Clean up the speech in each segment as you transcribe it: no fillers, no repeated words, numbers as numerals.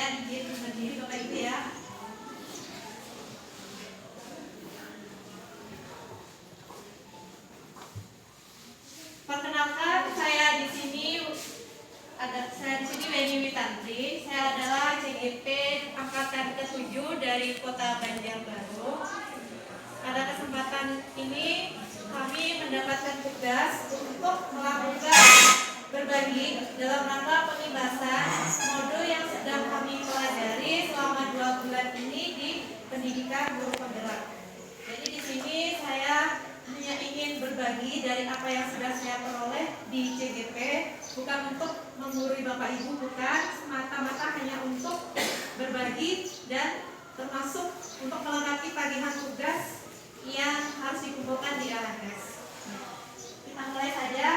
saya izin berdiri Bapak Ibu ya. Perkenalkan, saya di sini Weni Witantri. Saya adalah CGP angkatan ke-7 dari Kota Banjarbaru. Pada kesempatan ini kami mendapatkan tugas untuk melakukan berbagi dalam rangka pengibasan modul yang sedang kami pelajari selama 2 bulan ini di pendidikan guru penggerak. Jadi di sini saya hanya ingin berbagi dari apa yang sudah saya peroleh di CGP, bukan untuk menggurui Bapak Ibu, bukan, semata-mata hanya untuk berbagi dan termasuk untuk melengkapi tagihan tugas yang harus dikumpulkan di LMS. Kita mulai saja.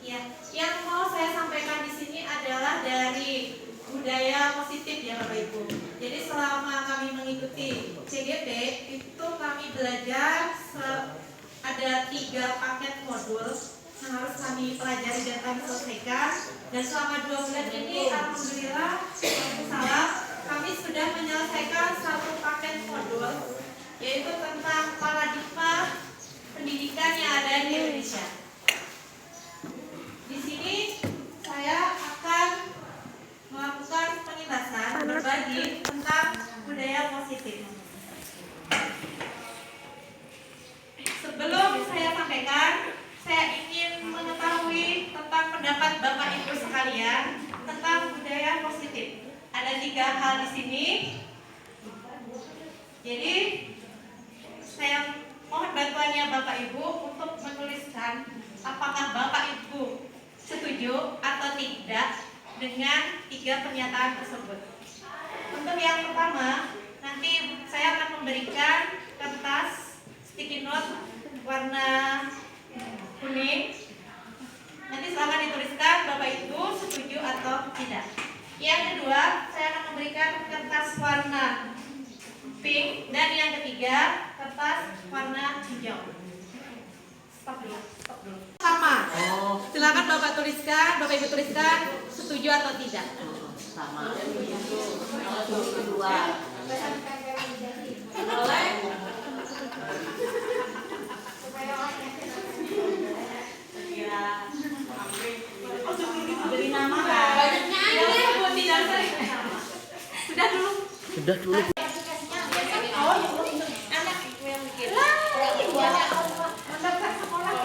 Ya, yang mau saya sampaikan di sini adalah dari budaya positif ya Bapak Ibu. Jadi selama kami mengikuti CGP itu kami belajar ada 3 paket modul yang harus kami pelajari dan kami selesaikan. Dan selama 2 bulan ini alhamdulillah kami sudah menyelesaikan 1 paket modul, yaitu tentang paradigma pendidikan yang ada di Indonesia. Di sini saya akan melakukan pengibasan berbagi tentang budaya positif. Sebelum saya sampaikan, saya ingin mengetahui tentang pendapat Bapak Ibu sekalian tentang budaya positif. Ada 3 hal di sini. Jadi saya mohon bantuannya Bapak Ibu untuk menuliskan apakah Bapak Ibu setuju atau tidak dengan 3 pernyataan tersebut. Untuk yang pertama, nanti saya akan memberikan kertas sticky note warna kuning. Nanti silakan dituliskan Bapak Ibu setuju atau tidak. Yang kedua, saya akan memberikan kertas warna pink, dan yang ketiga kertas warna hijau. Stop dulu. Sama. Silakan Bapak Ibu tuliskan setuju atau tidak. Sama. Kalau kedua. Boleh. Beri nama. Banyaknya aja buat tidak sudah dulu. Sudah dulu. Oh, anak yang bikin. Mendaftar sekolah.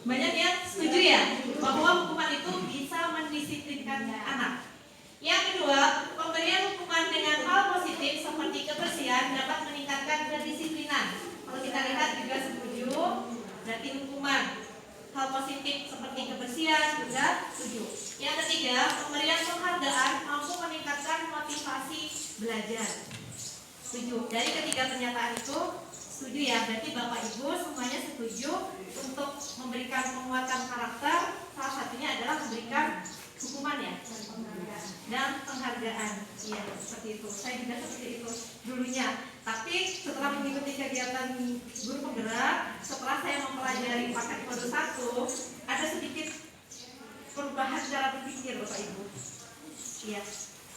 Banyak yang setuju ya bahwa hukuman itu bisa mendisiplinkan anak. Yang kedua, pemberian hukuman dengan hal positif seperti kebersihan dapat meningkatkan kedisiplinan. Kalau kita lihat juga setuju, berarti hukuman hal positif seperti kebersihan juga setuju. Yang ketiga, pemberian penghargaan mampu meningkatkan motivasi belajar. Setuju. Dari ketiga pernyataan itu setuju ya, berarti Bapak Ibu semuanya setuju untuk memberikan penguatan karakter. Salah satunya adalah memberikan hukuman ya dan penghargaan. Iya, seperti itu. Saya juga seperti itu dulunya. Tapi setelah mengikuti kegiatan guru penggerak, setelah saya mempelajari paket modul 1, ada sedikit perubahan cara berpikir Bapak Ibu. Iya.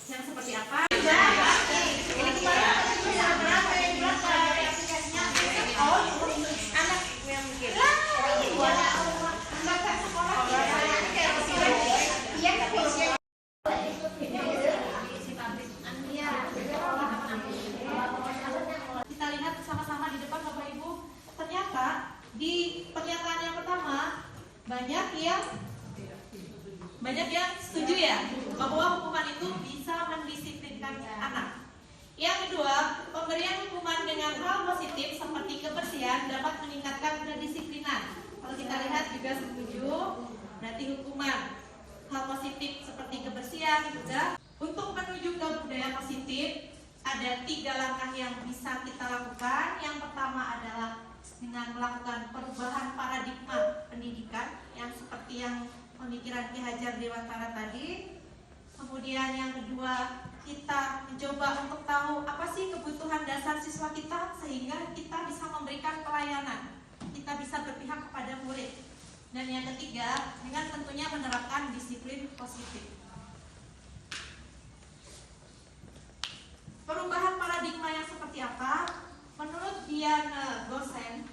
Yang seperti apa? Ini kemarin berapa yang jelas aplikasinya? Oh, anak yang bikin. Mendaftar sekolah. Kita lihat sama-sama di depan Bapak Ibu. Ternyata di pernyataan yang pertama banyak yang setuju ya bahwa hukuman itu bisa mendisiplinkan anak. Yang kedua, pemberian hukuman dengan hal positif seperti kebersihan dapat meningkatkan kedisiplinan. Kalau kita lihat juga setuju, berarti ganti hukuman. Hal positif seperti kebersihan juga. Untuk menuju ke budaya positif, ada 3 langkah yang bisa kita lakukan. Yang pertama adalah dengan melakukan perubahan paradigma pendidikan yang seperti yang pemikiran Ki Hajar Dewantara tadi. Kemudian yang kedua, kita mencoba untuk tahu apa sih kebutuhan dasar siswa kita sehingga kita bisa memberikan pelayanan, kita bisa berpihak kepada murid. Dan yang ketiga, dengan tentunya menerapkan disiplin positif. Perubahan paradigma yang seperti apa? Menurut Diana Gosen,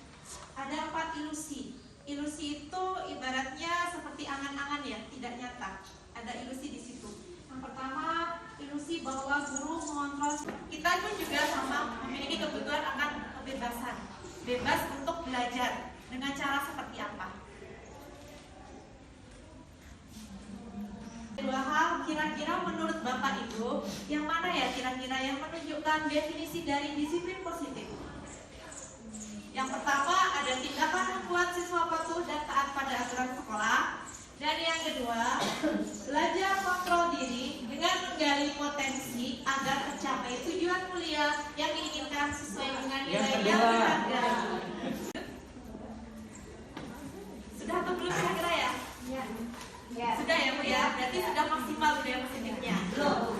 ada 4 ilusi. Ilusi itu ibaratnya seperti angan-angan ya, tidak nyata. Ada ilusi di situ. Yang pertama, ilusi bahwa guru mengontrol. Kita pun juga sama memiliki kebutuhan akan kebebasan, bebas untuk belajar. Dengan cara seperti apa? 2 hal, kira-kira menurut Bapak Ibu, yang mana ya kira-kira yang menunjukkan definisi dari disiplin positif? Yang pertama, ada tindakan membuat siswa patuh dan taat pada aturan sekolah. Dan yang kedua, belajar kontrol diri dengan menggali potensi agar tercapai tujuan mulia yang diinginkan sesuai dengan nilai yang berharga. Sudah atau belum kira-kira ya? Sudah ya Bu ya? Berarti sudah maksimal budaya positifnya? Belum.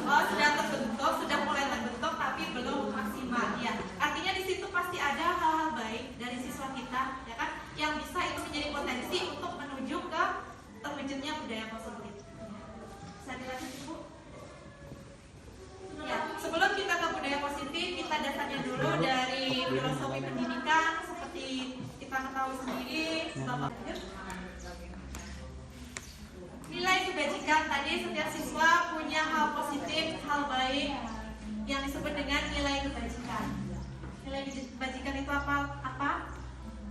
Oh, sudah terbentuk, sudah mulai terbentuk tapi belum maksimal ya. Artinya di situ pasti ada hal-hal baik dari siswa kita, ya kan? Yang bisa itu menjadi potensi untuk menuju ke terwujudnya budaya positif. Bisa dilanjut Bu? Ya, sebelum kita ke budaya positif, kita dasarnya dulu dari filosofi pendidikan seperti kita ketahui sendiri. Bapak nilai kebajikan tadi, setiap siswa punya hal positif, hal baik yang disebut dengan nilai kebajikan. Nilai kebajikan itu apa?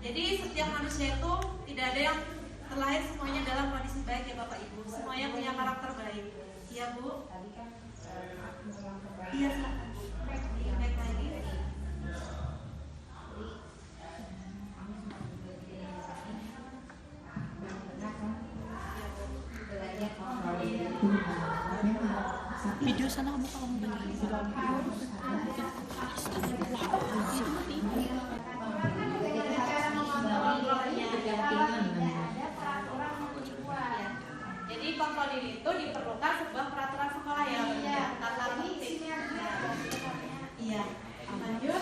Jadi setiap manusia itu tidak ada yang terlahir semuanya dalam kondisi baik ya Bapak Ibu. Semuanya punya karakter baik. Iya Bu? Iya. Baik lagi. Video sana kamu benerin Jadi kontrol diri itu diperlukan sebuah peraturan sekolah ya, tata tertib. Iya. Lanjut.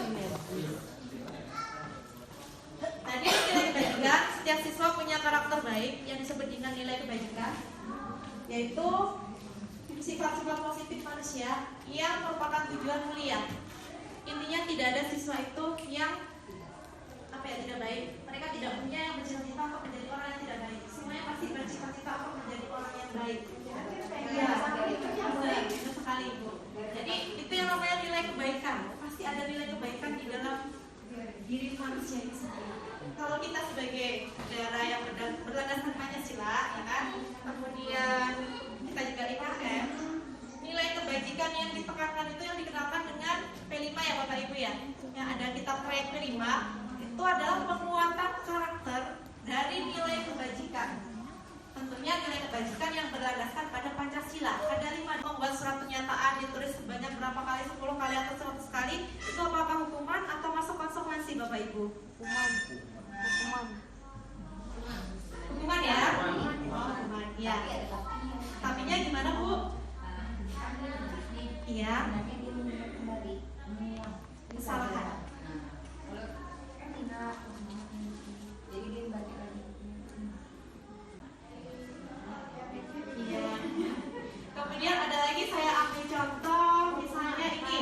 Tadi nilai kebajikan, setiap siswa punya karakter baik yang disebut dengan nilai kebajikan, yaitu sifat-sifat positif manusia yang merupakan tujuan mulia. Intinya tidak ada siswa itu yang tidak baik. Mereka tidak punya yang bercita-cita untuk menjadi orang yang tidak baik. Semuanya pasti bercita-cita untuk menjadi orang yang baik. Iya, baik sekali Ibu. Jadi itu yang namanya nilai kebaikan. Pasti ada nilai kebaikan di dalam diri manusia ini sendiri. Kalau kita sebagai negara yang berlandaskan Pancasila, ya kan, kemudian kita juga IKM, nilai kebajikan yang ditekankan itu yang dikenalkan dengan P5 ya Bapak Ibu ya. Yang ada kita proyek P5 itu adalah penguatan karakter dari nilai kebajikan. Tentunya nilai kebajikan yang berlandaskan pada Pancasila. Ada 5 membuat surat pernyataan ditulis sebanyak berapa kali, 10 kali atau 100 kali. Itu apakah hukuman atau masuk konsekuensi Bapak Ibu? Hukuman ya? Oh, hukuman. Ya. Tapinya gimana Bu? Iya. Kesalahan. Iya. Kemudian ada lagi saya ambil contoh, misalnya ini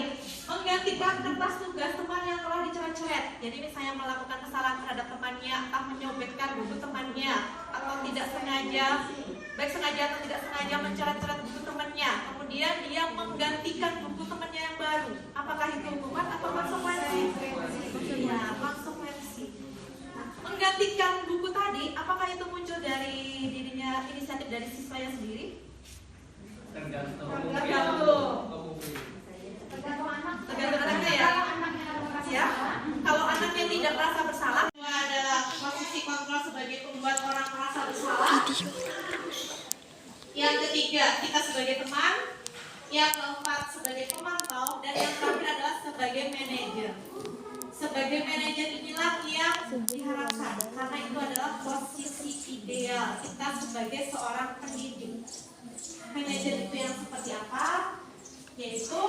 menggantikan kertas tugas teman yang telah dicoret-coret. Jadi misalnya melakukan kesalahan terhadap temannya, entah menyobekkan buku temannya, atau tidak sengaja, baik sengaja atau tidak sengaja mencoret-coret buku temannya. Kemudian dia menggantikan buku temannya yang baru. Apakah itu hukuman atau konsekuensi? Ya, konsekuensi. Nah, menggantikan buku tadi, apakah itu muncul dari dirinya, inisiatif dari siswanya sendiri? Tergantung anaknya ya. Ya, kalau anaknya tidak merasa bersalah, adalah posisi kontrol sebagai pembuat orang merasa bersalah. Yang ketiga, kita sebagai teman. Yang keempat, sebagai pemantau. Dan yang terakhir adalah sebagai manajer. Sebagai manajer inilah yang diharapkan, karena itu adalah posisi ideal kita sebagai seorang pendidik. Manajer itu yang seperti apa? Yaitu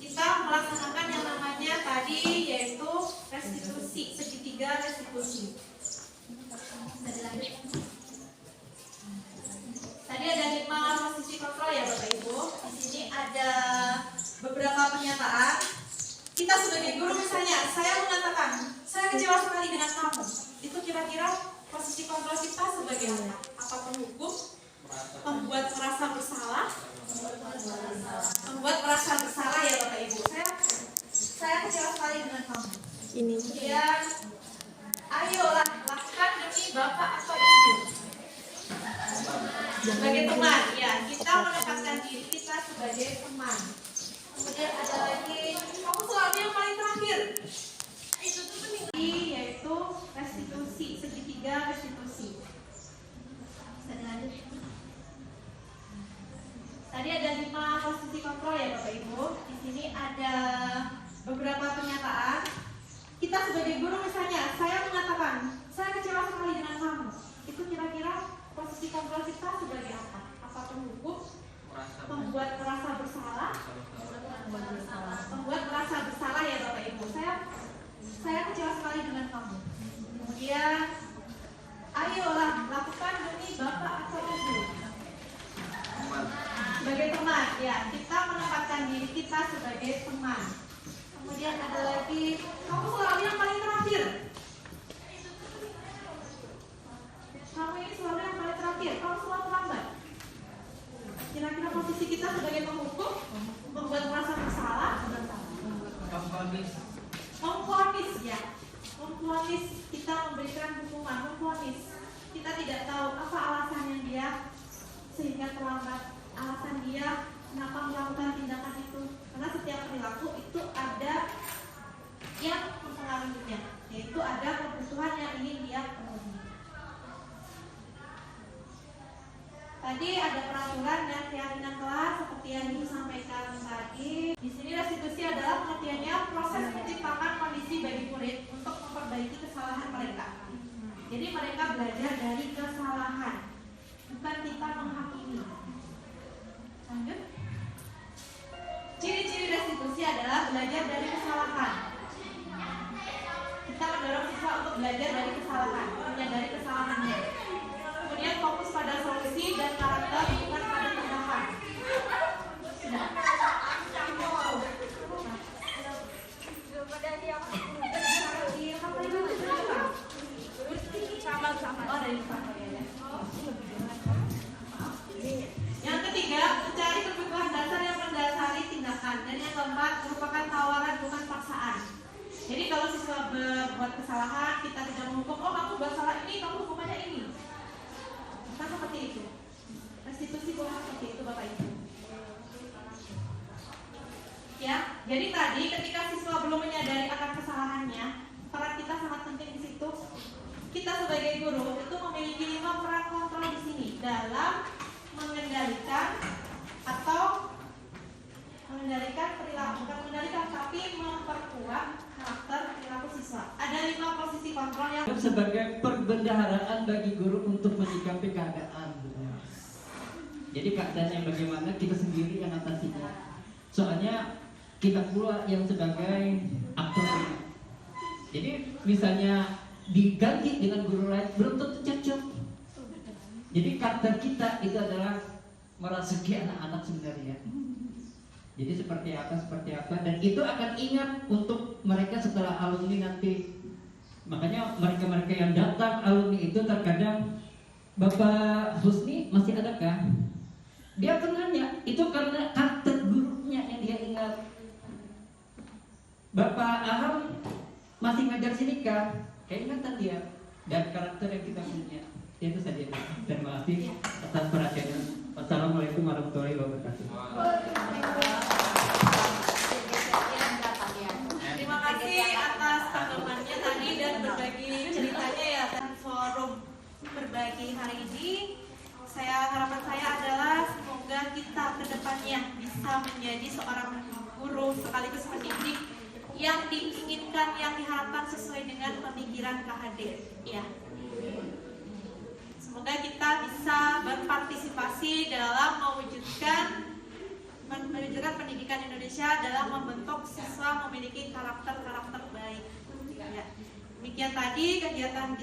kita melaksanakan yang namanya tadi, yaitu restitusi, segitiga restitusi. Tadi ada 5 posisi kontrol ya Bapak Ibu. Di sini ada beberapa pernyataan. Kita sebagai guru misalnya, saya mengatakan, saya kecewa sekali dengan kamu. Itu kira-kira posisi kontrol kita sebagai apa? Apa penghukum? Membuat merasa bersalah? Membuat merasa bersalah ya Bapak Ibu. Saya kecewa sekali dengan kamu. Kemudian, ayolah lakukan demi Bapak atau Ibu. Sebagai teman, ya kita menempatkan diri kita sebagai teman. Kemudian ada lagi, kamu selalu yang paling terakhir. Itu tuh penting. Yaitu restitusi, segitiga restitusi. Tadi ada 5 posisi kontrol ya Bapak Ibu. Di sini ada beberapa pernyataan. Kita sebagai guru misalnya, saya mengatakan, saya kecewa sekali dengan kamu. Itu kira-kira posisi kontrol kita sebagai apa? Apa penghukum? Membuat merasa bersalah? Membuat merasa bersalah ya Bapak Ibu. Saya kecewa sekali dengan kamu. Kemudian, ayolah lakukan demi Bapak atau Ibu. Sebagai teman, ya kita menempatkan diri kita sebagai teman. Kemudian ada lagi, kamu selalu yang paling terakhir. Kamu ini selalu yang paling terakhir, kamu selalu terlambat. Kira-kira posisi kita sebagai penghukum, membuat merasa bersalah, memvonis ya, memvonis, kita memberikan hukuman, memvonis. Kita tidak tahu apa alasannya dia sehingga terlambat, alasan dia kenapa melakukan tindakan itu. Karena setiap perilaku itu ada yang mempengaruhinya, yaitu ada kebutuhan yang ingin dia penuhi. Tadi ada peraturan dan keyakinan kelas seperti yang disampaikan tadi. Di sini restitusi adalah pengertiannya proses menciptakan kondisi bagi murid untuk memperbaiki kesalahan mereka. Jadi mereka belajar dari kesalahan, bukan kita menghakimi. Lanjut. Ciri-ciri restitusi adalah belajar dari kesalahan. Kita mendorong siswa untuk belajar dari kesalahan, menyadari kesalahannya. Kemudian fokus pada solusi dan karakter, bukan pada tindakan. Yang ketiga, mencari kebutuhan dasar yang mendasari tindakan. Dan yang keempat, merupakan tawaran bukan paksaan. Jadi kalau siswa berbuat kesalahan, kita tidak menghukum, oh kamu buat salah ini, kamu hukumannya ini. Bukan seperti itu. Restitusi bukan seperti itu Bapak Ibu. Ya, jadi tadi ketika siswa belum menyadari akan kesalahannya, peran kita sangat penting di situ. Kita sebagai guru itu memiliki 5 peran kontrol di sini dalam mengendalikan atau perilaku, bukan mengendalikan tapi memperkuat karakter perilaku siswa. Ada 5 posisi kontrol yang sebagai perbendaharaan bagi guru untuk menyikapi keadaan. Jadi keadaannya bagaimana kita sendiri yang atasinya. Soalnya kita pula yang sebagai aktor. Jadi misalnya diganti dengan guru lain belum tentu cocok. Jadi karakter kita itu adalah merasuki anak-anak sebenarnya. Jadi seperti apa dan itu akan ingat untuk mereka setelah alumni nanti. Makanya mereka-mereka yang datang alumni itu terkadang, Bapak Husni masih adakah? Dia akan nanya, itu karena karakter gurunya yang dia ingat. Bapak Aham masih ngajar sini kah? Keingatan dia dan karakter yang kita punya. Itu saja. Terima kasih atas perhatiannya. Wassalamualaikum warahmatullahi wabarakatuh. Terima kasih atas tanggapannya tadi dan berbagi ceritanya ya, dan forum berbagi pagi hari ini, harapan saya adalah semoga kita kedepannya bisa menjadi seorang guru sekaligus pendidik yang diinginkan, yang diharapkan sesuai dengan pemikiran KHD. Ya. Semoga kita bisa berpartisipasi dalam mewujudkan pendidikan Indonesia dalam membentuk siswa memiliki karakter baik. Ya. Demikian tadi kegiatan